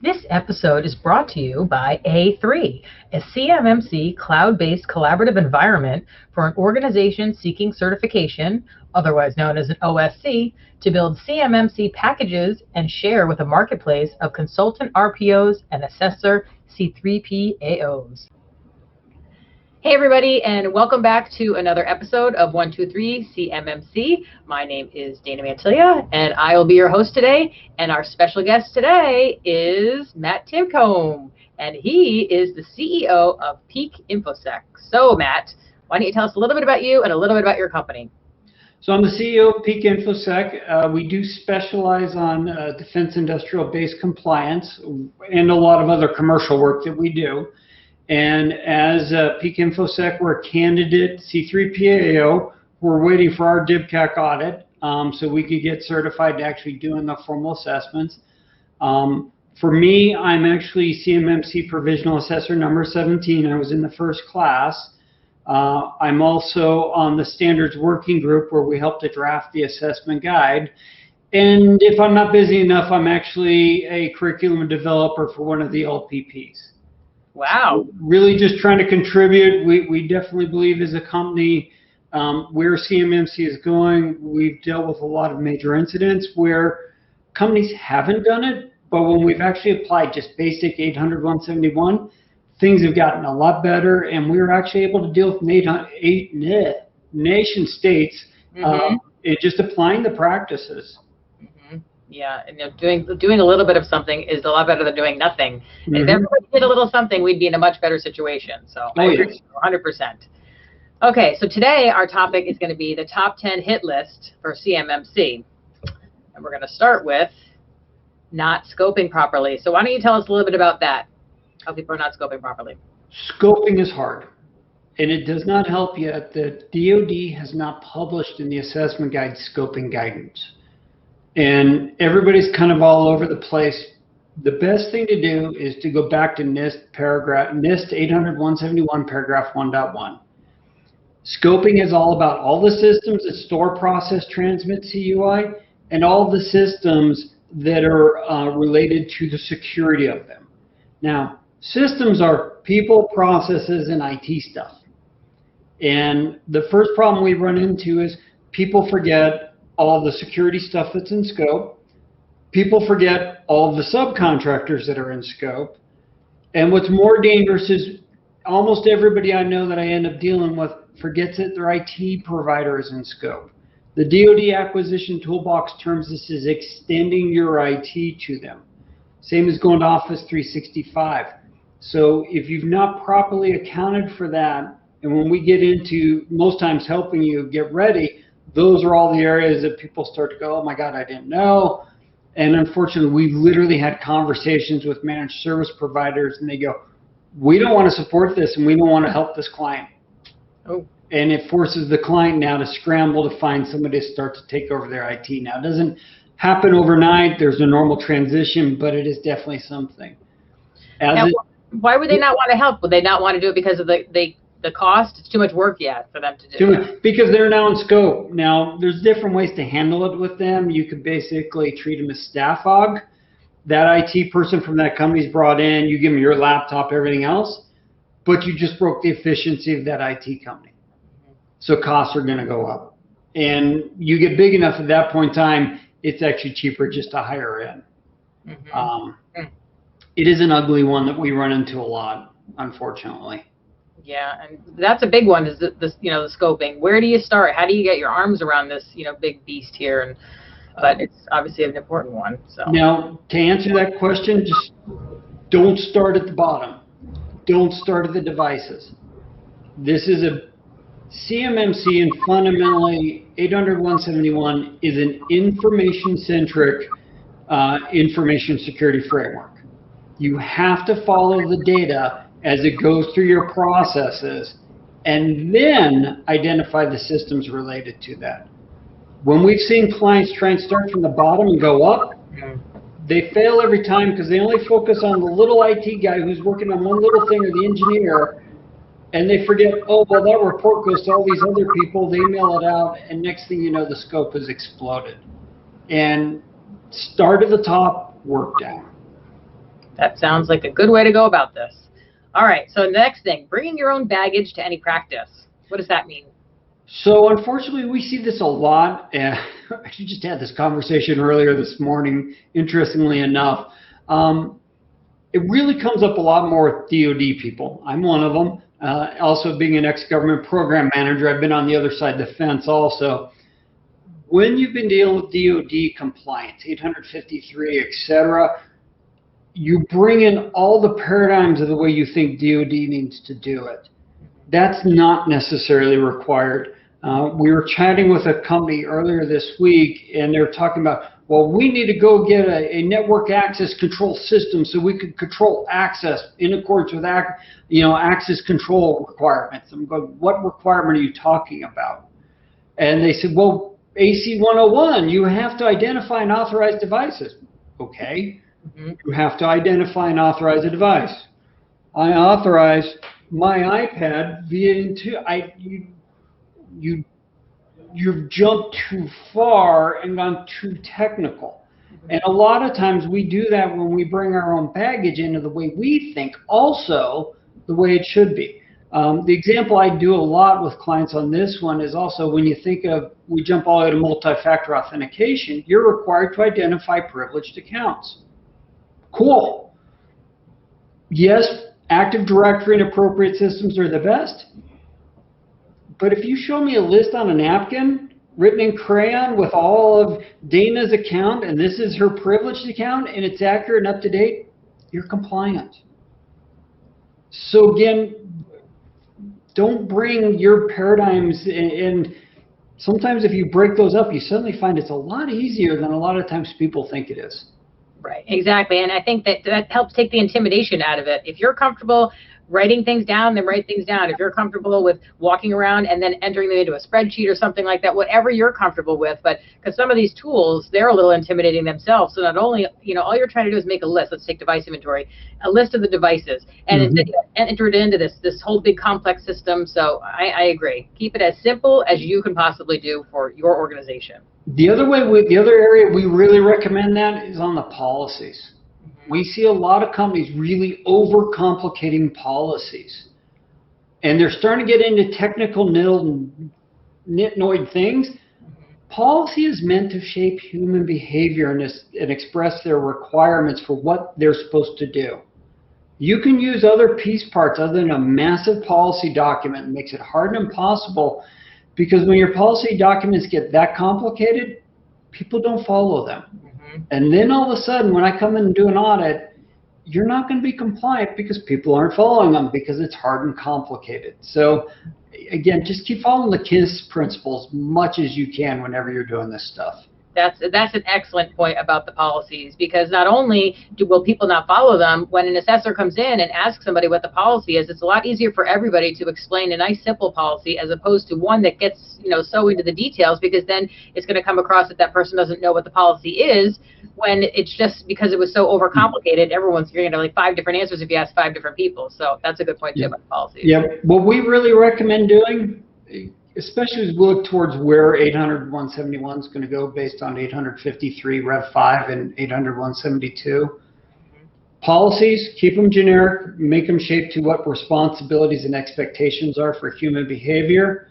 This episode is brought to you by A3, a CMMC cloud-based collaborative environment for an organization seeking certification, otherwise known as an OSC, to build CMMC packages and share with a marketplace of consultant RPOs and assessor C3PAOs. Hey everybody, and welcome back to another episode of 123 CMMC. My name is Dana Mantilia, and I will be your host today. And our special guest today is Matt Titcombe, and he is the CEO of Peak InfoSec. So Matt, why don't you tell us a little bit about you and a little bit about your company? So I'm the CEO of Peak InfoSec. We do specialize on defense industrial base compliance and a lot of other commercial work that we do. And as Peak InfoSec, we're a candidate C3PAO. We're waiting for our DIBCAC audit so we could get certified to actually doing the formal assessments. For me, I'm actually CMMC Provisional Assessor number 17. I was in the first class. I'm also on the Standards Working Group where we help to draft the assessment guide. And if I'm not busy enough, I'm actually a curriculum developer for one of the LPPs. Wow. Really just trying to contribute. We definitely believe as a company where CMMC is going. We've dealt with a lot of major incidents where companies haven't done it, but when we've actually applied just basic 800-171, things have gotten a lot better, and we were actually able to deal with eight nation states just applying the practices. Yeah, and doing a little bit of something is a lot better than doing nothing. And if everybody did a little something, we'd be in a much better situation. So I agree 100%. Okay, so today our topic is going to be the top 10 hit list for CMMC. And we're going to start with not scoping properly. So why don't you tell us a little bit about that, how people are not scoping properly? Scoping is hard, and it does not help yet that DoD has not published in the assessment guide scoping guidance. And everybody's kind of all over the place. The best thing to do is to go back to NIST 800-171 paragraph 1.1. Scoping is all about all the systems that store, process, transmit CUI, and all the systems that are related to the security of them. Now, systems are people, processes, and IT stuff. And the first problem we run into is people forget all the security stuff that's in scope. People forget all the subcontractors that are in scope. And what's more dangerous is almost everybody I know that I end up dealing with forgets that their IT provider is in scope. The DoD acquisition toolbox terms this as extending your IT to them. Same as going to Office 365. So if you've not properly accounted for that, and when we get into most times helping you get ready, those are all the areas that people start to go, oh my God, I didn't know. And unfortunately, we've literally had conversations with managed service providers, and they go, we don't want to support this, and we don't want to help this client. Oh. And it forces the client now to scramble to find somebody to start to take over their IT. Now, it doesn't happen overnight. There's a normal transition, but it is definitely something. Now, why would they not want to help? Would they not want to do it because of the cost? It's too much work yet for them to do. Because they're now in scope. Now, there's different ways to handle it with them. You could basically treat them as staff aug. That IT person from that company's brought in, you give them your laptop, everything else, but you just broke the efficiency of that IT company. So costs are going to go up. And you get big enough at that point in time, it's actually cheaper just to hire in. It is an ugly one that we run into a lot, unfortunately. Yeah, and that's a big one is the scoping. Where do you start? How do you get your arms around this big beast here? But it's obviously an important one. So now, to answer that question, just don't start at the bottom. Don't start at the devices. This is a CMMC, and fundamentally 800-171 is an information-centric information security framework. You have to follow the data as it goes through your processes, and then identify the systems related to that. When we've seen clients try and start from the bottom and go up, they fail every time because they only focus on the little IT guy who's working on one little thing, or the engineer, and they forget, oh, well, that report goes to all these other people, they mail it out, and next thing you know, the scope has exploded. And start at the top, work down. That sounds like a good way to go about this. All right, so the next thing, bringing your own baggage to any practice. What does that mean? So unfortunately, we see this a lot. And I actually just had this conversation earlier this morning, interestingly enough. It really comes up a lot more with DoD people. I'm one of them. Also being an ex-government program manager, I've been on the other side of the fence also. When you've been dealing with DoD compliance, 853, et cetera, you bring in all the paradigms of the way you think DoD needs to do it. That's not necessarily required. We were chatting with a company earlier this week, and they're talking about, well, we need to go get a network access control system so we can control access in accordance with access control requirements. I'm going, what requirement are you talking about? And they said, well, AC 101, you have to identify and authorize devices. Okay. You have to identify and authorize a device. I authorize my iPad via you've jumped too far and gone too technical. And a lot of times we do that when we bring our own baggage into the way we think, also the way it should be. The example I do a lot with clients on this one is also when you think of, we jump all the way to multi-factor authentication, you're required to identify privileged accounts. Cool. Yes, Active Directory and appropriate systems are the best. But if you show me a list on a napkin written in crayon with all of Dana's account, and this is her privileged account, and it's accurate and up to date, you're compliant. So again, don't bring your paradigms in. Sometimes if you break those up, you suddenly find it's a lot easier than a lot of times people think it is. Right, exactly. And I think that helps take the intimidation out of it. If you're comfortable writing things down, then write things down. If you're comfortable with walking around and then entering them into a spreadsheet or something like that, whatever you're comfortable with. But because some of these tools, they're a little intimidating themselves. So not only, all you're trying to do is make a list. Let's take device inventory, a list of the devices, and enter it into this whole big complex system. So I agree. Keep it as simple as you can possibly do for your organization. The other area we really recommend that is on the policies. We see a lot of companies really overcomplicating policies. And they're starting to get into technical nitnoid things. Policy is meant to shape human behavior and express their requirements for what they're supposed to do. You can use other piece parts other than a massive policy document. It makes it hard and impossible, because when your policy documents get that complicated, people don't follow them. And then all of a sudden, when I come in and do an audit, you're not going to be compliant because people aren't following them because it's hard and complicated. So again, just keep following the KISS principles as much as you can whenever you're doing this stuff. That's an excellent point about the policies, because not only will people not follow them, when an assessor comes in and asks somebody what the policy is, it's a lot easier for everybody to explain a nice simple policy as opposed to one that gets so into the details, because then it's going to come across that person doesn't know what the policy is, when it's just because it was so overcomplicated. You're going to get like 5 different answers if you ask 5 different people. So that's a good point too about the policies. Yeah, what we really recommend doing, especially as we look towards where 800.171 is going to go based on 853 Rev 5 and 800.172. Policies, keep them generic, make them shaped to what responsibilities and expectations are for human behavior.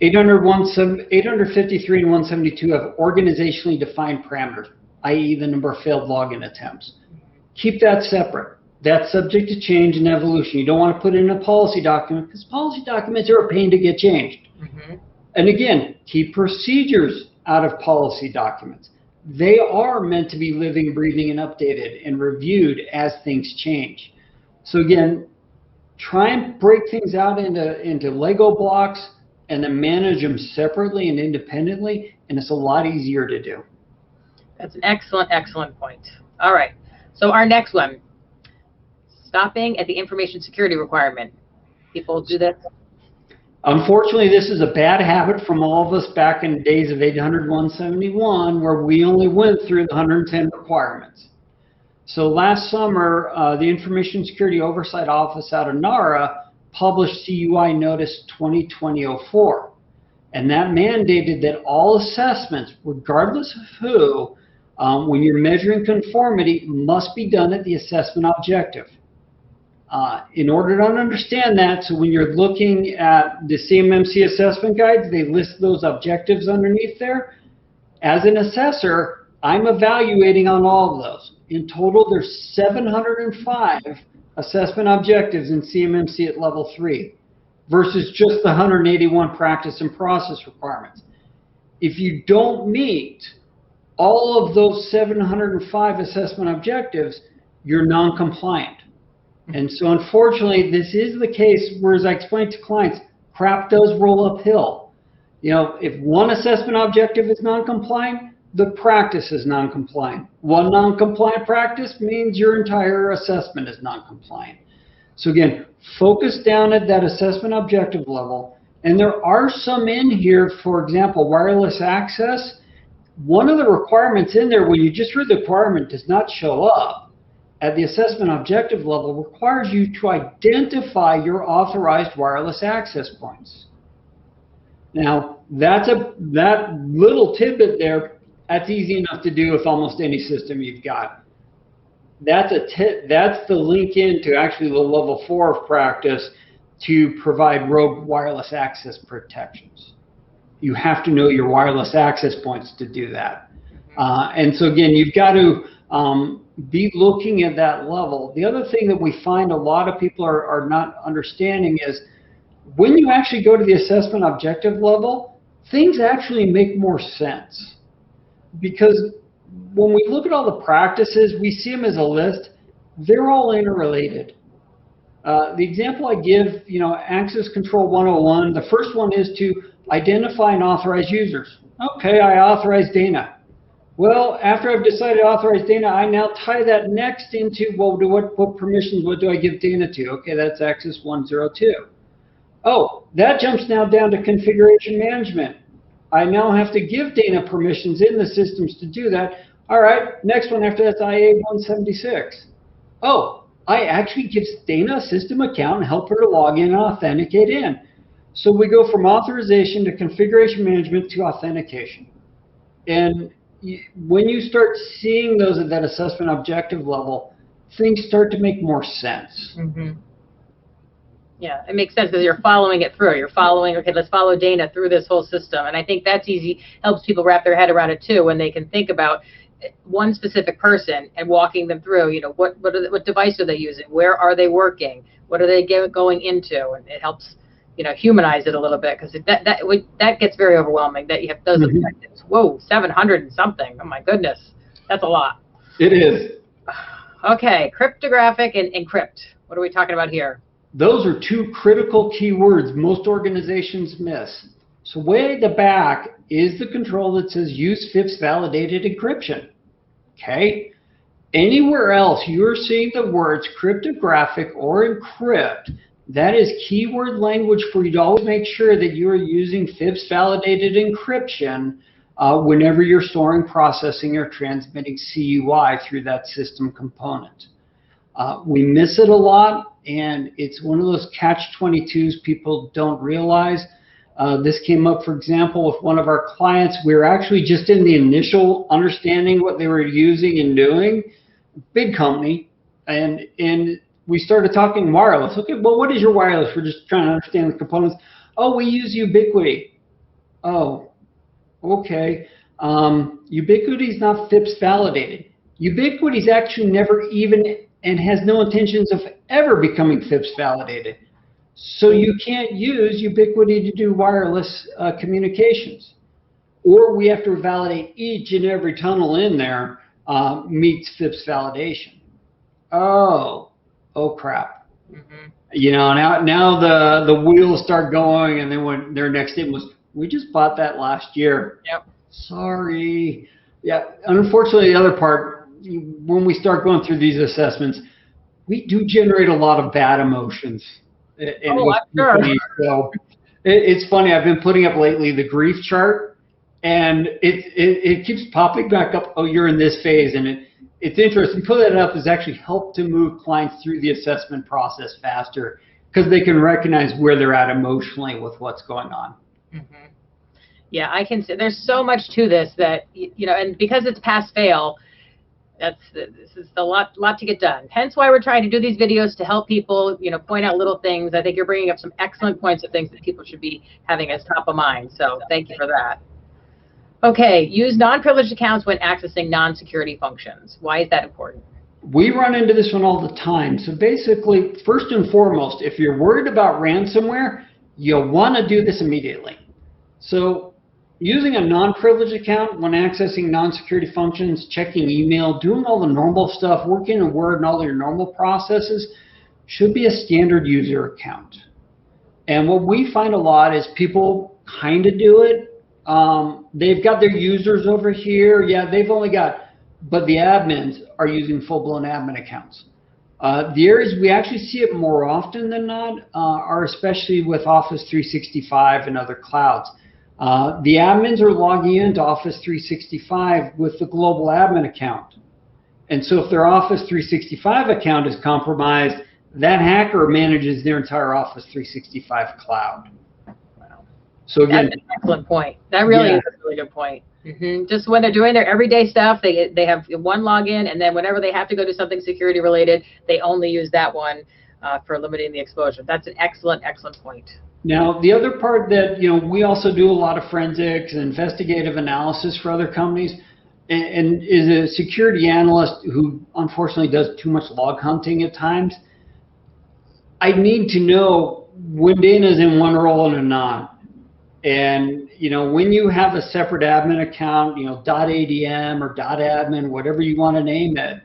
853 and 172 have organizationally defined parameters, i.e. the number of failed login attempts. Keep that separate. That's subject to change and evolution. You don't want to put it in a policy document because policy documents are a pain to get changed. And again, keep procedures out of policy documents. They are meant to be living, breathing, and updated and reviewed as things change. So again, try and break things out into Lego blocks and then manage them separately and independently, and it's a lot easier to do. That's an excellent, excellent point. All right, so our next one. Stopping at the information security requirement. People do this? Unfortunately, this is a bad habit from all of us back in the days of 800.171, where we only went through the 110 requirements. So last summer, the Information Security Oversight Office out of NARA published CUI Notice 2020-04. And that mandated that all assessments, regardless of who, when you're measuring conformity, must be done at the assessment objective. In order to understand that, so when you're looking at the CMMC assessment guides, they list those objectives underneath there. As an assessor, I'm evaluating on all of those. In total, there's 705 assessment objectives in CMMC at level 3 versus just the 181 practice and process requirements. If you don't meet all of those 705 assessment objectives, you're non-compliant. And so unfortunately, this is the case where, as I explained to clients, crap does roll uphill. You know, if one assessment objective is non-compliant, the practice is non-compliant. One non-compliant practice means your entire assessment is non-compliant. So again, focus down at that assessment objective level. And there are some in here, for example, wireless access. One of the requirements in there, when you just read the requirement, does not show up at the assessment objective level, requires you to identify your authorized wireless access points. Now, that little tidbit there, that's easy enough to do with almost any system you've got. That's the link into actually the level 4 of practice to provide rogue wireless access protections. You have to know your wireless access points to do that. And so again, you've got to be looking at that level. The other thing that we find a lot of people are not understanding is when you actually go to the assessment objective level, things actually make more sense. Because when we look at all the practices, we see them as a list. They're all interrelated. The example I give, you know, access control 101, the first one is to identify and authorize users. Okay, I authorize Dana. Well, after I've decided to authorize Dana, I now tie that next into, well, what permissions, what do I give Dana to? Okay, that's access 102. Oh, that jumps now down to configuration management. I now have to give Dana permissions in the systems to do that. All right, next one after that's IA 176. Oh, I actually give Dana a system account and help her to log in and authenticate in. So we go from authorization to configuration management to authentication. And when you start seeing those at that assessment objective level, things start to make more sense. Mm-hmm. Yeah, it makes sense because you're following it through. You're following, okay, let's follow Dana through this whole system. And I think that's easy, helps people wrap their head around it too, when they can think about one specific person and walking them through, you know, what device are they using? Where are they working? What are they going into? And it helps, you know, humanize it a little bit, because that gets very overwhelming that you have those objectives. Whoa, 700 and something. Oh my goodness, that's a lot. It is. Okay, cryptographic and encrypt. What are we talking about here? Those are two critical keywords most organizations miss. So way at the back is the control that says use FIPS validated encryption. Okay. Anywhere else you're seeing the words cryptographic or encrypt, that is keyword language for you to always make sure that you're using FIPS validated encryption whenever you're storing, processing, or transmitting CUI through that system component. We miss it a lot, and it's one of those catch-22s people don't realize. This came up, for example, with one of our clients. We were actually just in the initial understanding what they were using and doing, big company, and we started talking wireless. Okay, well, what is your wireless? We're just trying to understand the components. Oh, we use Ubiquity. Oh, okay. Ubiquity is not FIPS validated. Ubiquity is actually never even and has no intentions of ever becoming FIPS validated. So you can't use Ubiquity to do wireless communications. Or we have to validate each and every tunnel in there meets FIPS validation. Oh crap. Mm-hmm. You know, now the wheels start going, and then when their next statement was, we just bought that last year. Yep. Sorry. Yeah, unfortunately, the other part, when we start going through these assessments, we do generate a lot of bad emotions. Oh, sure. So it's funny, I've been putting up lately the grief chart, and it keeps popping back up, oh, you're in this phase, and it's interesting. Putting that up has actually helped to move clients through the assessment process faster, because they can recognize where they're at emotionally with what's going on. Mm-hmm. Yeah, I can see there's so much to this that, you know, and because it's pass fail, this is a lot to get done. Hence why we're trying to do these videos to help people, you know, point out little things. I think you're bringing up some excellent points of things that people should be having as top of mind. So thank you for that. Okay, use non-privileged accounts when accessing non-security functions. Why is that important? We run into this one all the time. So basically, first and foremost, if you're worried about ransomware, you'll want to do this immediately. So using a non-privileged account when accessing non-security functions, checking email, doing all the normal stuff, working in Word and all your normal processes should be a standard user account. And what we find a lot is people kind of do it. They've got their users over here. Yeah, they've only got, but the admins are using full-blown admin accounts. The areas we actually see it more often than not are especially with Office 365 and other clouds. The admins are logging into Office 365 with the global admin account. And so if their Office 365 account is compromised, that hacker manages their entire Office 365 cloud. Wow. So again, that's an excellent point. That really is a really good point. Just when they're doing their everyday stuff, they have one login, and then whenever they have to go do something security related, they only use that one for limiting the exposure. That's an excellent point. Now, the other part that, you know, we also do a lot of forensics and investigative analysis for other companies, and is a security analyst who unfortunately does too much log hunting at times. I need to know when Dana's in one role and not. And, you know, when you have a separate admin account, you know, .adm or .admin, whatever you want to name it,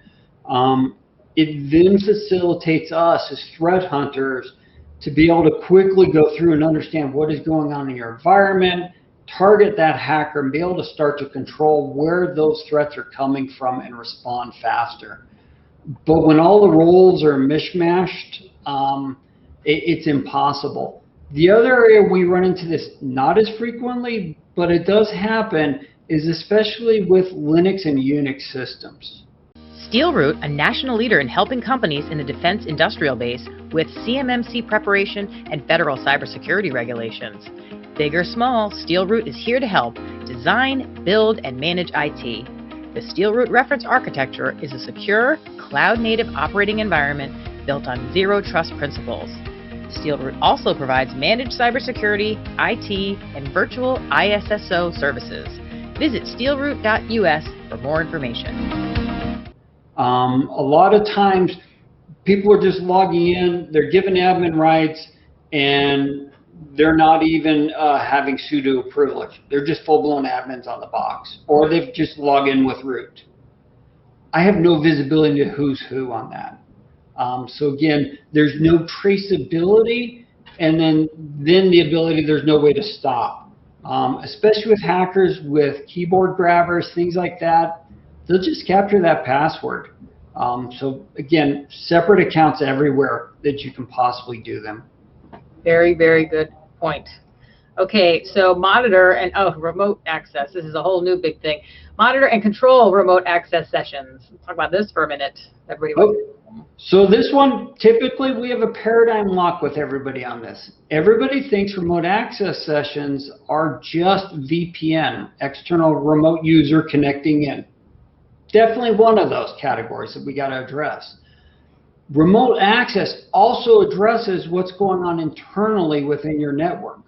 it then facilitates us as threat hunters to be able to quickly go through and understand what is going on in your environment, target that hacker, and be able to start to control where those threats are coming from and respond faster. But when all the roles are mishmashed, it's impossible. The other area we run into this not as frequently, but it does happen, is especially with Linux and Unix systems. SteelRoot, a national leader in helping companies in the defense industrial base with CMMC preparation and federal cybersecurity regulations. Big or small, SteelRoot is here to help design, build, and manage IT. The SteelRoot reference architecture is a secure, cloud-native operating environment built on zero trust principles. SteelRoot also provides managed cybersecurity, IT, and virtual ISSO services. Visit steelroot.us for more information. A lot of times, people are just logging in, they're given admin rights, and they're not even having sudo privilege. They're just full-blown admins on the box, or they've just logged in with root. I have no visibility to who's who on that. So again, there's no traceability, and then the ability, there's no way to stop. Especially with hackers, with keyboard grabbers, things like that, they'll just capture that password. So again, separate accounts everywhere that you can possibly do them. Very, very good point. Okay, so monitor and remote access. This is a whole new big thing. Monitor and control remote access sessions. Let's talk about this for a minute. Everybody. So this one, typically we have a paradigm lock with everybody on this. Everybody thinks remote access sessions are just VPN, external remote user connecting in. Definitely one of those categories that we got to address. Remote access also addresses what's going on internally within your network.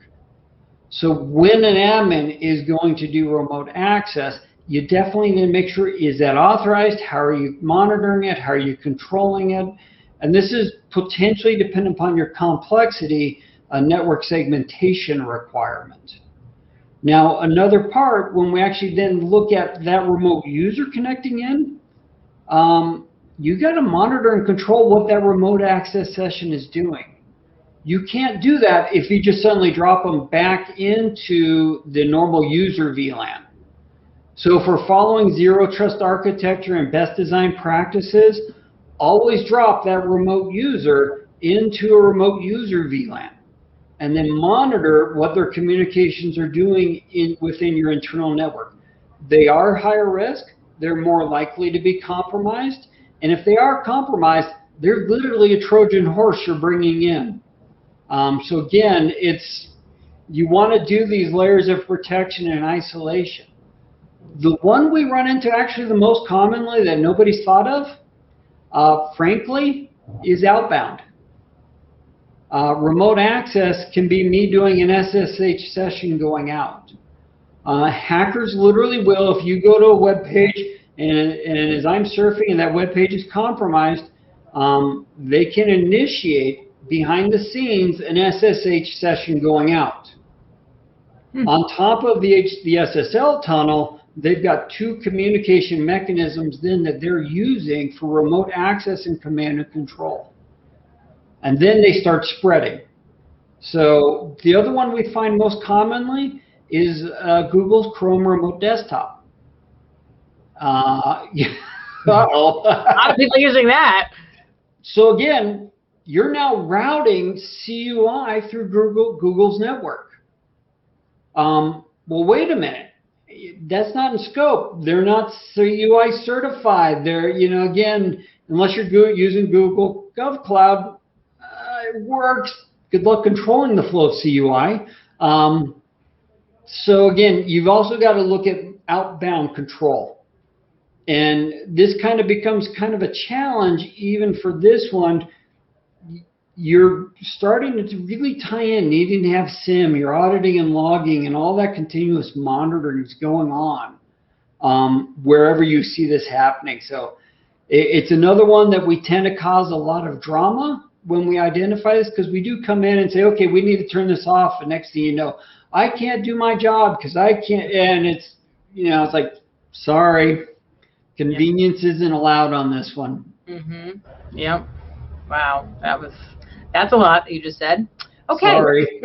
So when an admin is going to do remote access, you definitely need to make sure, is that authorized? How are you monitoring it? How are you controlling it? And this is potentially, dependent upon your complexity, a network segmentation requirement. Now, another part, when we actually then look at that remote user connecting in, you got to monitor and control what that remote access session is doing. You can't do that if you just suddenly drop them back into the normal user VLAN. So if we're following zero trust architecture and best design practices, always drop that remote user into a remote user VLAN, and then monitor what their communications are doing within your internal network. They are higher risk, they're more likely to be compromised, and if they are compromised, they're literally a Trojan horse you're bringing in. So again, you want to do these layers of protection and isolation. The one we run into actually the most commonly that nobody's thought of, frankly, is outbound. Remote access can be me doing an SSH session going out. Hackers literally will, if you go to a web page and as I'm surfing and that web page is compromised, they can initiate behind the scenes an SSH session going out. On top of the SSL tunnel, they've got two communication mechanisms then that they're using for remote access and command and control. And then they start spreading. So the other one we find most commonly is Google's Chrome Remote Desktop. Uh-oh. A lot of people using that. So again, you're now routing CUI through Google's network. Well, wait a minute. That's not in scope. They're not CUI certified. They're, again, unless you're using Google GovCloud, it works. Good luck controlling the flow of CUI. So again, you've also got to look at outbound control. And this kind of becomes kind of a challenge even for this one. You're starting to really tie in, needing to have SIM, you're auditing and logging and all that continuous monitoring is going on wherever you see this happening. So it's another one that we tend to cause a lot of drama when we identify this, because we do come in and say, okay, we need to turn this off. And next thing you know, I can't do my job because I can't. And it's, it's like, sorry, convenience isn't allowed on this one. Mm-hmm. Yep. Wow. That's a lot that you just said. Okay. Sorry.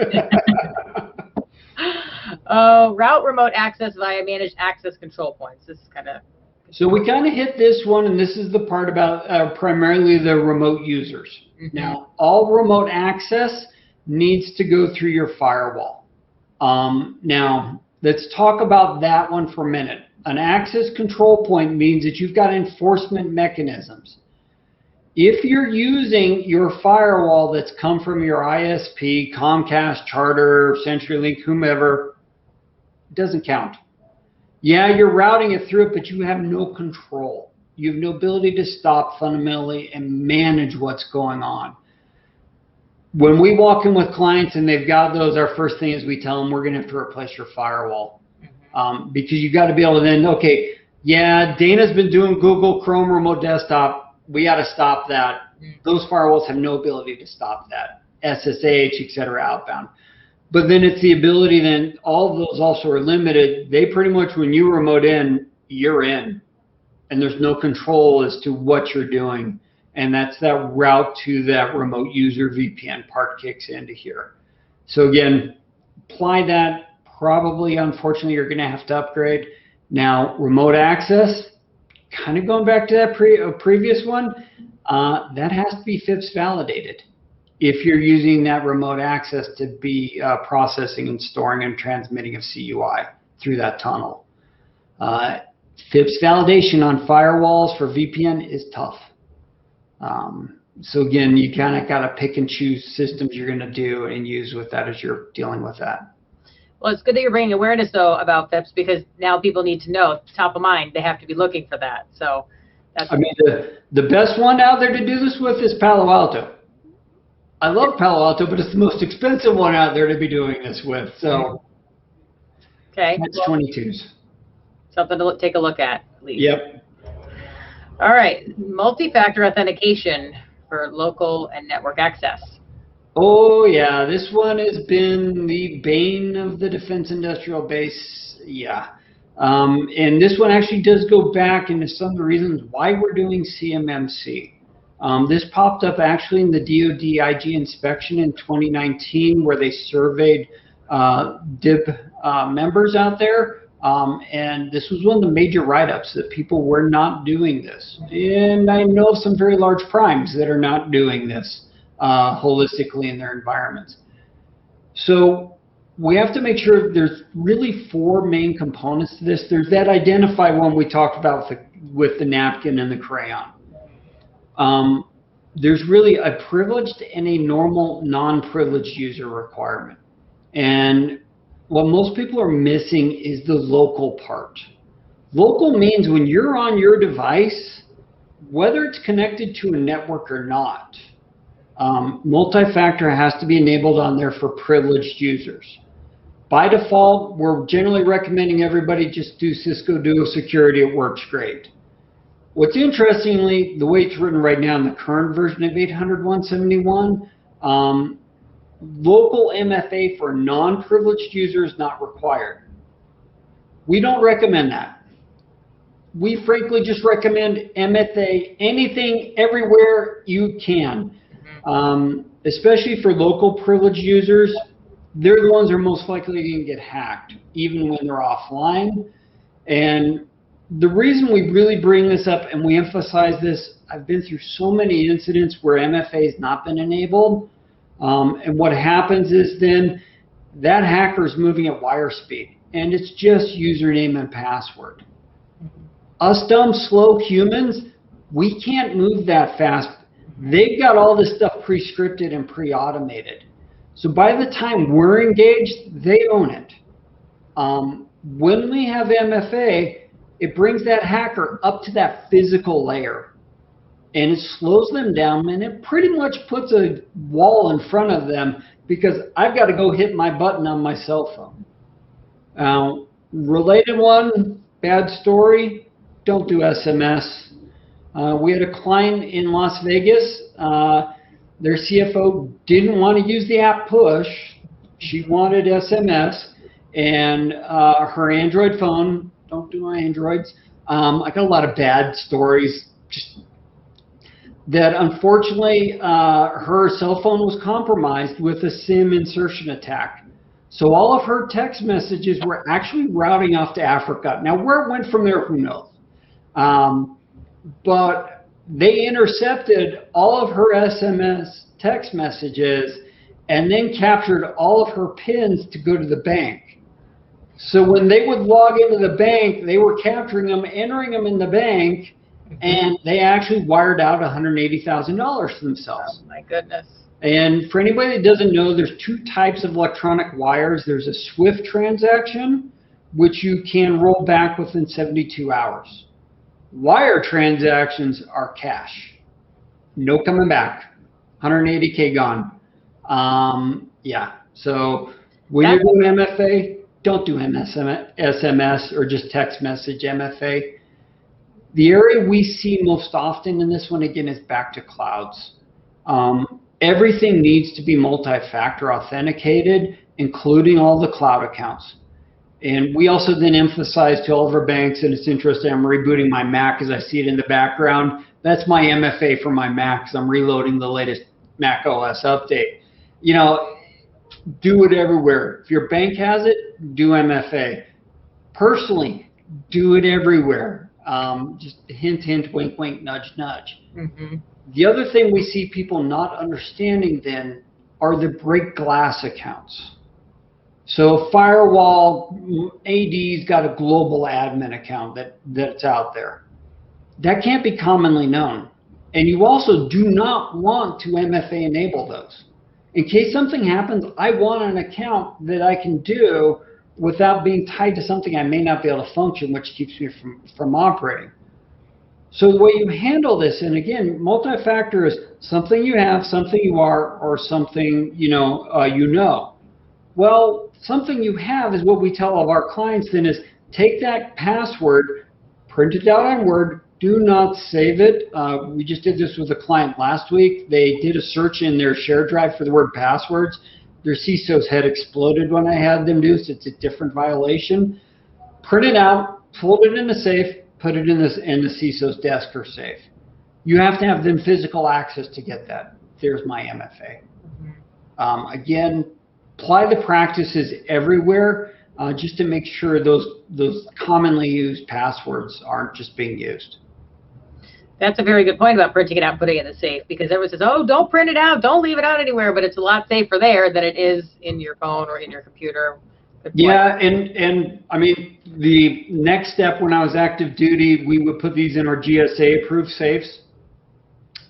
Route remote access via managed access control points. This is kind of. So we kind of hit this one, and this is the part about primarily the remote users. Mm-hmm. Now, all remote access needs to go through your firewall. Now, let's talk about that one for a minute. An access control point means that you've got enforcement mechanisms. If you're using your firewall that's come from your ISP, Comcast, Charter, CenturyLink, whomever, it doesn't count. Yeah, you're routing it through it, but you have no control. You have no ability to stop fundamentally and manage what's going on. When we walk in with clients and they've got those, our first thing is we tell them we're going to have to replace your firewall. Because you've got to be able to then, okay, yeah, Dana's been doing Google Chrome Remote Desktop. We got to stop that. Those firewalls have no ability to stop that. SSH, et cetera, outbound. But then it's the ability then, all of those also are limited. They pretty much, when you remote in, you're in. And there's no control as to what you're doing. And that's that route to that remote user VPN part kicks into here. So again, apply that. Probably, unfortunately, you're going to have to upgrade. Now, remote access, kind of going back to that previous one, that has to be FIPS validated if you're using that remote access to be processing and storing and transmitting of CUI through that tunnel. FIPS validation on firewalls for VPN is tough. So again, you kind of got to pick and choose systems you're going to do and use with that as you're dealing with that. Well, it's good that you're bringing awareness, though, about FIPS, because now people need to know, top of mind, they have to be looking for that. So that's. I mean, the best one out there to do this with is Palo Alto. I love Palo Alto, but it's the most expensive one out there to be doing this with. So okay, that's 22s. Something to take a look at least. Yep. All right, multi-factor authentication for local and network access. Oh, yeah, this one has been the bane of the defense industrial base, yeah. And this one actually does go back into some of the reasons why we're doing CMMC. This popped up actually in the DoD IG inspection in 2019 where they surveyed DIB members out there. And this was one of the major write-ups that people were not doing this. And I know of some very large primes that are not doing this holistically in their environments. So we have to make sure there's really four main components to this. There's that identify one we talked about with the napkin and the crayon. There's really a privileged and a normal non-privileged user requirement. And what most people are missing is the local part. Local means when you're on your device, whether it's connected to a network or not, multi-factor has to be enabled on there for privileged users. By default, we're generally recommending everybody just do Cisco Duo Security. It works great. What's interestingly, the way it's written right now in the current version of 800.171, local MFA for non-privileged users not required. We don't recommend that. We frankly just recommend MFA anything everywhere you can, especially for local privileged users. They're the ones that are most likely going to get hacked, even when they're offline. And the reason we really bring this up and we emphasize this, I've been through so many incidents where MFA has not been enabled. And what happens is then that hacker is moving at wire speed, and it's just username and password. Us dumb, slow humans, we can't move that fast. They've got all this stuff pre-scripted and pre-automated. So by the time we're engaged, they own it. When we have MFA, it brings that hacker up to that physical layer. And it slows them down, and it pretty much puts a wall in front of them because I've got to go hit my button on my cell phone. Related one, bad story, don't do SMS. We had a client in Las Vegas. Their CFO didn't want to use the app Push. She wanted SMS, and her Android phone, don't do my Androids. I got a lot of bad stories. Just that unfortunately her cell phone was compromised with a SIM insertion attack. So all of her text messages were actually routing off to Africa. Now where it went from there, who knows? But they intercepted all of her SMS text messages and then captured all of her PINs to go to the bank. So when they would log into the bank, they were capturing them, entering them in the bank, and they actually wired out $180,000 to themselves. Oh my goodness. And for anybody that doesn't know, there's two types of electronic wires. There's a SWIFT transaction, which you can roll back within 72 hours. Wire transactions are cash. No coming back. 180K gone. Yeah. So when you're doing MFA, don't do SMS or just text message MFA. The area we see most often in this one, again, is back to clouds. Everything needs to be multi-factor authenticated, including all the cloud accounts. And we also then emphasize to all of our banks, and it's interesting, I'm rebooting my Mac as I see it in the background. That's my MFA for my Mac because I'm reloading the latest Mac OS update. You know, do it everywhere. If your bank has it, do MFA. Personally, do it everywhere. Just hint, hint, wink, wink, nudge, nudge. The other thing we see people not understanding then are the break glass accounts. So firewall AD's got a global admin account that's out there. That can't be commonly known. And you also do not want to MFA enable those. In case something happens, I want an account that I can do without being tied to something I may not be able to function, which keeps me from operating. So the way you handle this, and again, multi-factor is something you have, something you are, or something you know. Well, something you have is what we tell all of our clients then is take that password, print it out on Word, do not save it. We just did this with a client last week. They did a search in their shared drive for the word passwords. Their CISO's head exploded when I had them do this. It's a different violation. Print it out, fold it in a safe, put it in the CISO's desk or safe. You have to have them physical access to get that. There's my MFA. Again, apply the practices everywhere just to make sure those commonly used passwords aren't just being used. That's a very good point about printing it out and putting it in the safe, because everyone says, oh, don't print it out, don't leave it out anywhere, but it's a lot safer there than it is in your phone or in your computer. Yeah, and I mean, the next step when I was active duty, we would put these in our GSA approved safes,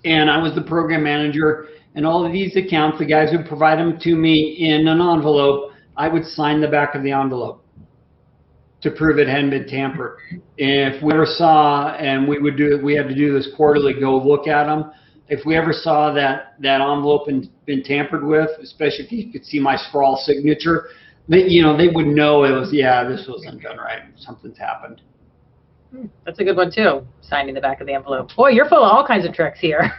and I was the program manager, and all of these accounts, the guys would provide them to me in an envelope. I would sign the back of the envelope to prove it hadn't been tampered. If we ever saw, and we had to do this quarterly, go look at them. If we ever saw that envelope been tampered with, especially if you could see my scrawl signature, they would know it was, yeah, this wasn't done right. Something's happened. That's a good one too, signing the back of the envelope. Boy, you're full of all kinds of tricks here.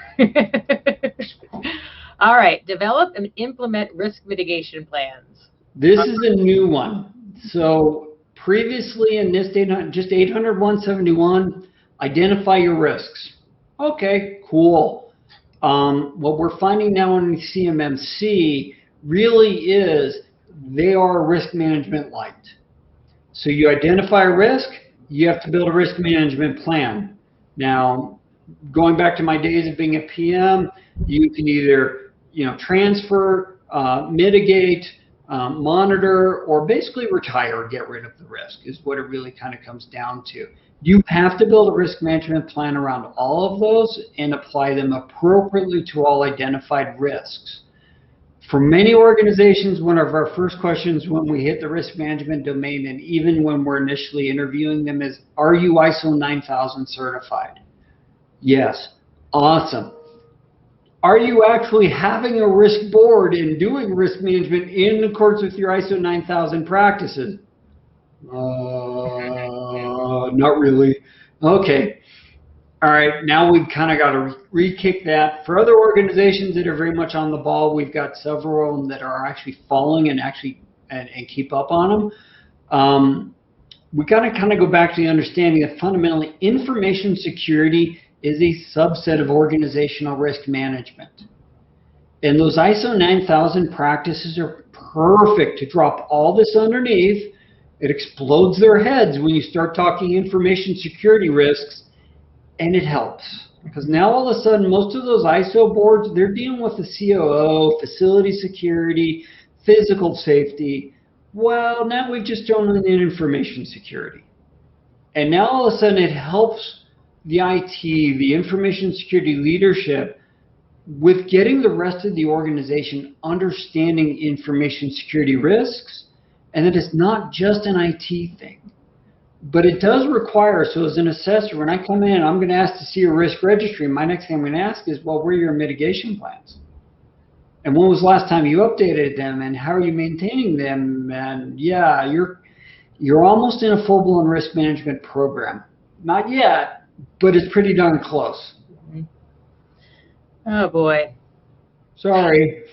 All right, develop and implement risk mitigation plans. This is a new one. So previously in this data, just 800.171, identify your risks. Okay, cool. What we're finding now in the CMMC really is they are risk management light. So you identify a risk, you have to build a risk management plan. Now, going back to my days of being a PM, you can either transfer, mitigate, monitor, or basically retire, get rid of the risk is what it really kind of comes down to. You have to build a risk management plan around all of those and apply them appropriately to all identified risks. For many organizations, one of our first questions when we hit the risk management domain, and even when we're initially interviewing them, is, are you ISO 9000 certified? Yes. Awesome. Are you actually having a risk board and doing risk management in accordance with your ISO 9000 practices? Not really. Okay. All right, now we've kind of got to re-kick that. For other organizations that are very much on the ball, we've got several of them that are actually following and keep up on them. We got to kind of go back to the understanding that fundamentally information security is a subset of organizational risk management. And those ISO 9000 practices are perfect to drop all this underneath. It explodes their heads when you start talking information security risks. And it helps because now all of a sudden, most of those ISO boards, they're dealing with the COO, facility security, physical safety. Well, now we've just thrown in information security. And now all of a sudden it helps the IT, the information security leadership with getting the rest of the organization understanding information security risks, and that it's not just an IT thing. But it does require, so as an assessor, when I come in, I'm going to ask to see your risk registry. My next thing I'm going to ask is, well, where are your mitigation plans? And when was the last time you updated them? And how are you maintaining them? And yeah, you're almost in a full-blown risk management program. Not yet, but it's pretty darn close. Oh, boy. Sorry.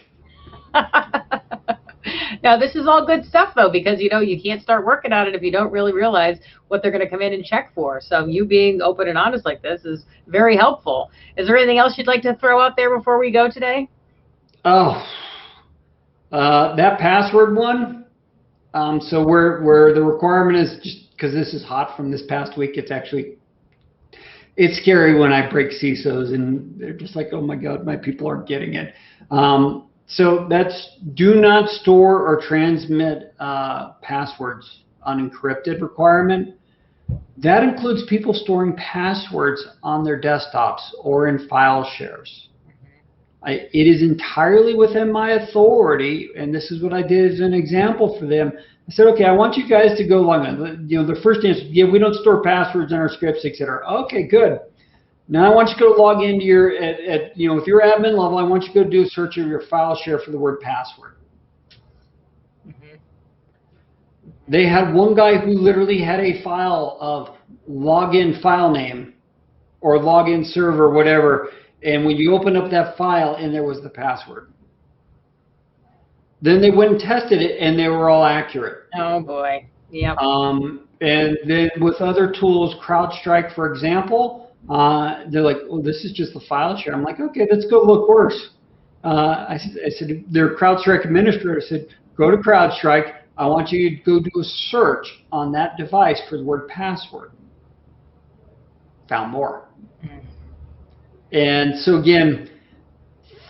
Now, this is all good stuff, though, because, you can't start working on it if you don't really realize what they're going to come in and check for. So you being open and honest like this is very helpful. Is there anything else you'd like to throw out there before we go today? Oh, that password one. So where the requirement is, just because this is hot from this past week, it's scary when I break CISOs and they're just like, oh my God, my people aren't getting it. So that's do not store or transmit passwords unencrypted requirement. That includes people storing passwords on their desktops or in file shares. It is entirely within my authority, and this is what I did as an example for them. I said, okay, I want you guys to go log in. The first answer, yeah, we don't store passwords in our scripts, etc. Okay, good. Now I want you to go log into your, with your admin level, I want you to go do a search of your file share for the word password. They had one guy who literally had a file of login file name or login server, whatever, and when you open up that file, and there was the password. Then they went and tested it, and they were all accurate. Oh, boy. Yep. And then with other tools, CrowdStrike, for example, they're like, oh, this is just the file share. I'm like, okay, let's go look worse. I said, their CrowdStrike administrator said, go to CrowdStrike. I want you to go do a search on that device for the word password. Found more. And so again,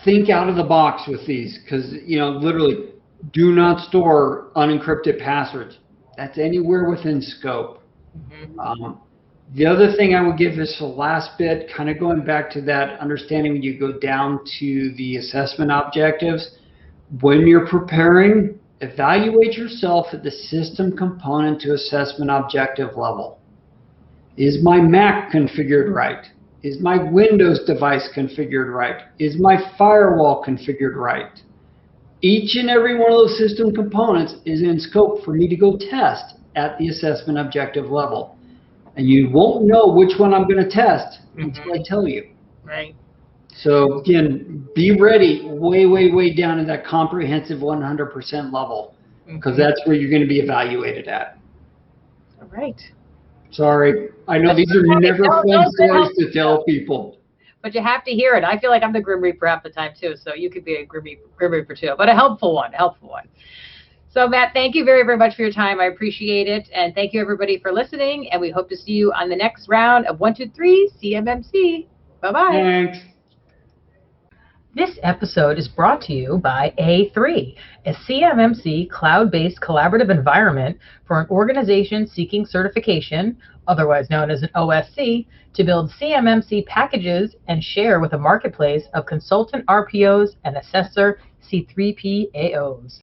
think out of the box with these, because literally, do not store unencrypted passwords. That's anywhere within scope. The other thing I would give is the last bit, kind of going back to that understanding when you go down to the assessment objectives. When you're preparing, Evaluate yourself at the system component to assessment objective level. Is my Mac configured right? Is my Windows device configured right? Is my firewall configured right? Each and every one of those system components is in scope for me to go test at the assessment objective level. And you won't know which one I'm going to test until I tell you. Right. So again, be ready way down in that comprehensive 100% level, because that's where you're going to be evaluated at. All right. Sorry. I know these are never fun stories to tell people. But you have to hear it. I feel like I'm the Grim Reaper half the time too, so you could be a Grim Reaper too, but a helpful one, So Matt, thank you very much for your time. I appreciate it. And thank you everybody for listening. And we hope to see you on the next round of 1, 2, 3 CMMC. Bye-bye. Thanks. This episode is brought to you by A3, a CMMC cloud-based collaborative environment for an organization seeking certification, otherwise known as an OSC, to build CMMC packages and share with a marketplace of consultant RPOs and assessor C3PAOs.